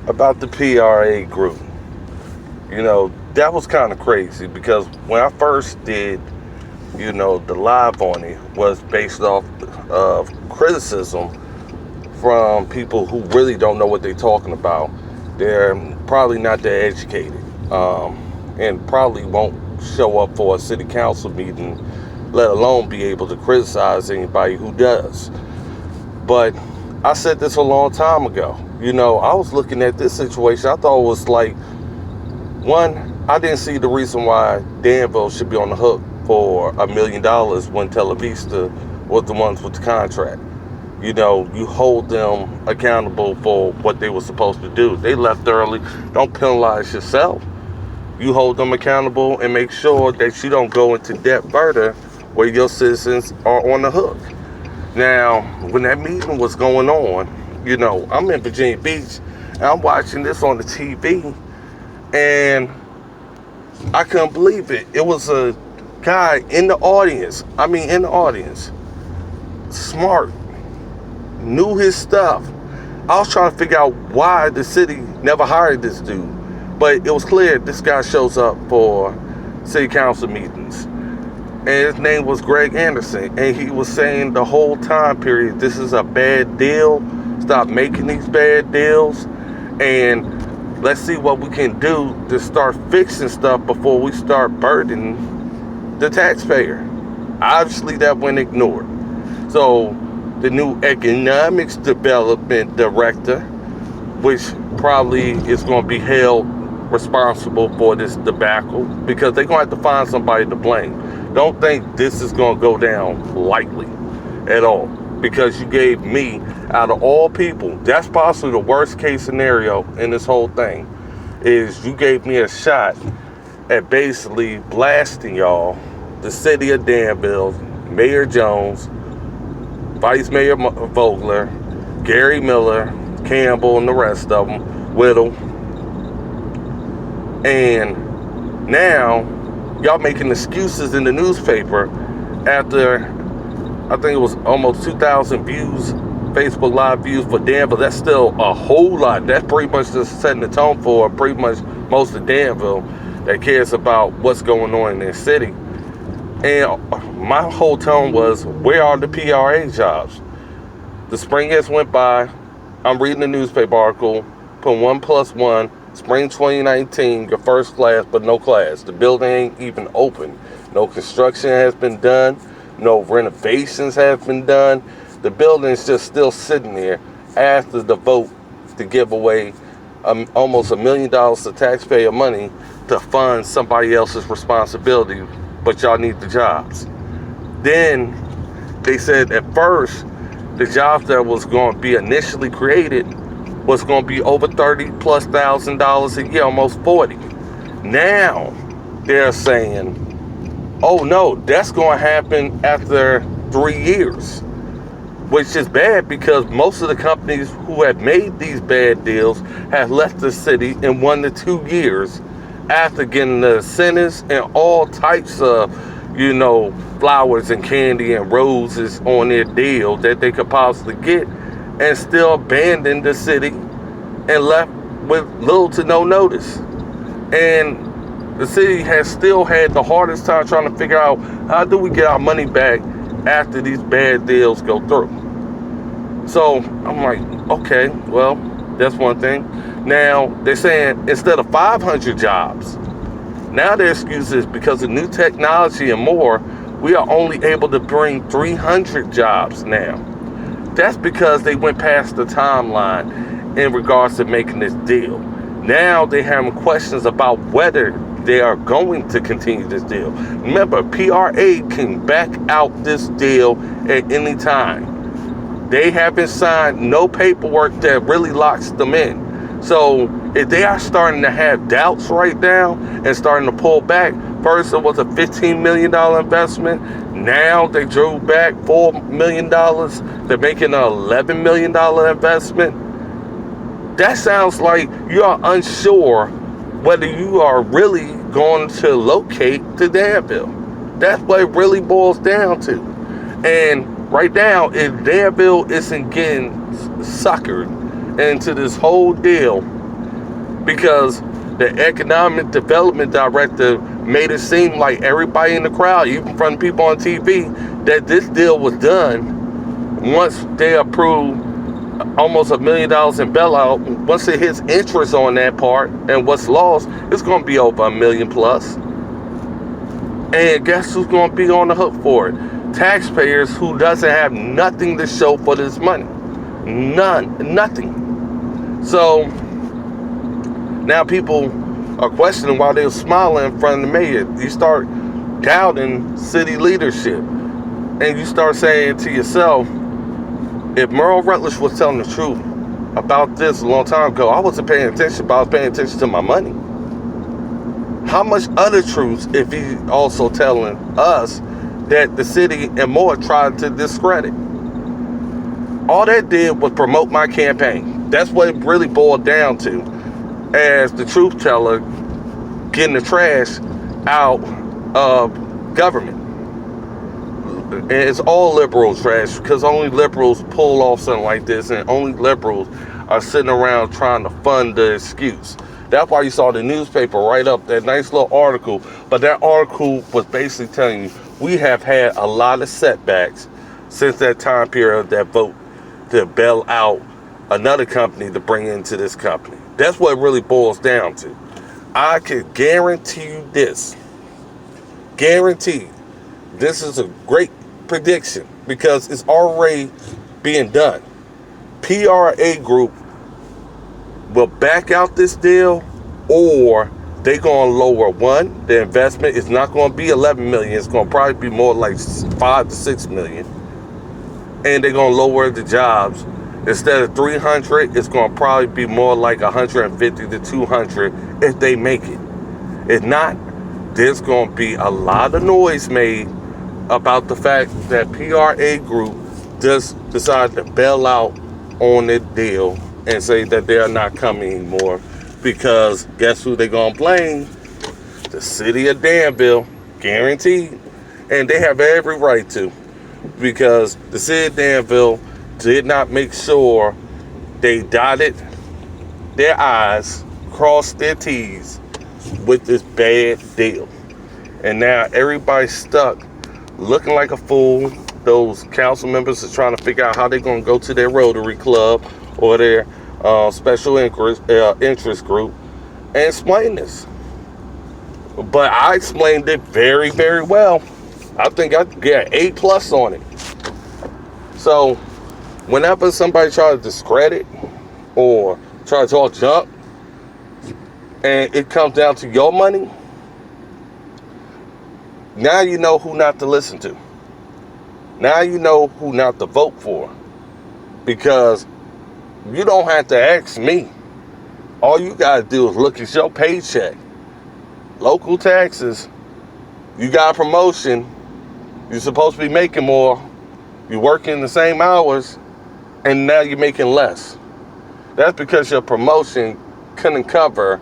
about the PRA Group. That was kind of crazy because when I first did, the live on it was based off of criticism from people who really don't know what they're talking about. They're probably not that educated, and probably won't show up for a city council meeting, let alone be able to criticize anybody who does. But I said this a long time ago. I was looking at this situation. I thought it was like, one, I didn't see the reason why Danville should be on the hook for $1 million when Televista was the ones with the contract. You hold them accountable for what they were supposed to do. They left early. Don't penalize yourself. You hold them accountable and make sure that you don't go into debt further where your citizens are on the hook. Now, when that meeting was going on, I'm in Virginia Beach and I'm watching this on the TV, and I couldn't believe it. It was a guy in the audience. Smart, knew his stuff. I was trying to figure out why the city never hired this dude, but it was clear this guy shows up for city council meetings. And his name was Greg Anderson, and he was saying the whole time period, this is a bad deal. Stop making these bad deals, and let's see what we can do to start fixing stuff before we start burdening the taxpayer. Obviously, that went ignored. So the new economics development director, which probably is going to be held responsible for this debacle, because they're going to have to find somebody to blame. Don't think this is going to go down lightly at all, because you gave me, out of all people, that's possibly the worst case scenario in this whole thing, is you gave me a shot at basically blasting y'all, the city of Danville, Mayor Jones, Vice Mayor Vogler, Gary Miller, Campbell, and the rest of them, Whittle. And now y'all making excuses in the newspaper after, I think it was almost 2,000 views, Facebook Live views for Danville. That's still a whole lot. That's pretty much just setting the tone for pretty much most of Danville that cares about what's going on in their city. And my whole tone was, where are the PRA jobs? The spring has went by. I'm reading the newspaper article, put 1+1, spring 2019, your first class, but no class. The building ain't even open. No construction has been done. No renovations have been done. The building is just still sitting there after the vote to give away almost $1 million of taxpayer money to fund somebody else's responsibility, but y'all need the jobs. Then they said at first the jobs that was going to be initially created was going to be over $30,000+ a year, almost 40. Now they're saying, oh no, that's going to happen after 3 years, which is bad because most of the companies who have made these bad deals have left the city in 1 to 2 years after getting the incentives and all types of, flowers and candy and roses on their deal that they could possibly get, and still abandoned the city and left with little to no notice. And the city has still had the hardest time trying to figure out, how do we get our money back after these bad deals go through? So I'm like, okay, well, that's one thing. Now they're saying instead of 500 jobs, now their excuse is because of new technology and more, we are only able to bring 300 jobs now. That's because they went past the timeline in regards to making this deal. Now they have questions about whether they are going to continue this deal. Remember, PRA can back out this deal at any time. They haven't signed no paperwork that really locks them in. So if they are starting to have doubts right now and starting to pull back, first it was a $15 million investment. Now they drew back $4 million. They're making an $11 million investment. That sounds like you are unsure whether you are really going to locate to Danville. That's what it really boils down to. And right now, if Danville isn't getting suckered into this whole deal, because the economic development director made it seem like everybody in the crowd, even from people on TV, that this deal was done once they approved almost $1 million in bailout. Once it hits interest on that part and what's lost, it's going to be over $1 million plus. And guess who's going to be on the hook for it? Taxpayers who doesn't have nothing to show for this money. Nothing. So now people are questioning why they're smiling in front of the mayor. You start doubting city leadership, and you start saying to yourself, if Merle Rutledge was telling the truth about this a long time ago, I wasn't paying attention, but I was paying attention to my money. How much other truths if he's also telling us that the city and more tried to discredit? All that did was promote my campaign. That's what it really boiled down to, as the truth teller getting the trash out of government. And it's all liberal trash, because only liberals pull off something like this, and only liberals are sitting around trying to fund the excuse. That's why you saw the newspaper write up that nice little article, but that article was basically telling you we have had a lot of setbacks since that time period, that vote to bail out another company to bring into this company. That's what it really boils down to. I can guarantee you this. Guaranteed. This is a great prediction because it's already being done. PRA Group will back out this deal, or they're going to lower one. The investment is not going to be 11 million. It's going to probably be more like 5 to 6 million. And they're going to lower the jobs. Instead of 300, it's going to probably be more like 150 to 200 if they make it. If not, there's going to be a lot of noise made about the fact that PRA Group just decided to bail out on the deal and say that they are not coming anymore, because guess who they're going to blame? The city of Danville, guaranteed. And they have every right to, because the city of Danville did not make sure they dotted their I's, crossed their T's with this bad deal. And now everybody's stuck looking like a fool. Those council members are trying to figure out how they're going to go to their Rotary Club or their special interest group and explain this. But I explained it very, very well. I think I get an A+ on it. So whenever somebody tries to discredit or try to talk junk, and it comes down to your money, now you know who not to listen to. Now you know who not to vote for. Because you don't have to ask me. All you gotta do is look at your paycheck. Local taxes. You got a promotion. You're supposed to be making more. You're working the same hours, and now you're making less. That's because your promotion couldn't cover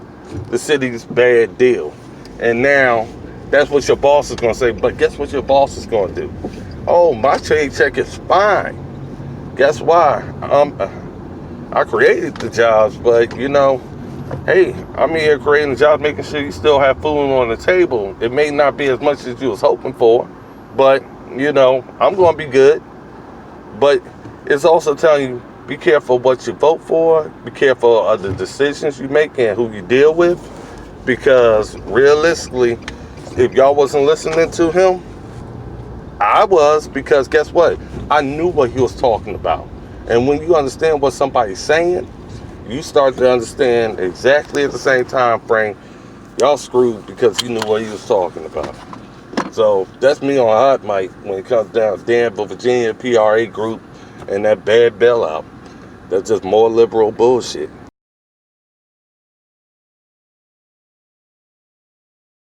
the city's bad deal. And now that's what your boss is going to say. But guess what your boss is going to do? Oh, my paycheck is fine. Guess why? I created the jobs, but hey, I'm here creating the jobs, making sure you still have food on the table. It may not be as much as you was hoping for, but I'm going to be good. But it's also telling you, be careful what you vote for. Be careful of the decisions you make and who you deal with. Because realistically, if y'all wasn't listening to him, I was, because guess what? I knew what he was talking about. And when you understand what somebody's saying, you start to understand exactly at the same time frame, y'all screwed because you knew what he was talking about. So that's me on hot mic when it comes down to Danville, Virginia, PRA Group, and that bad bailout. That's just more liberal bullshit.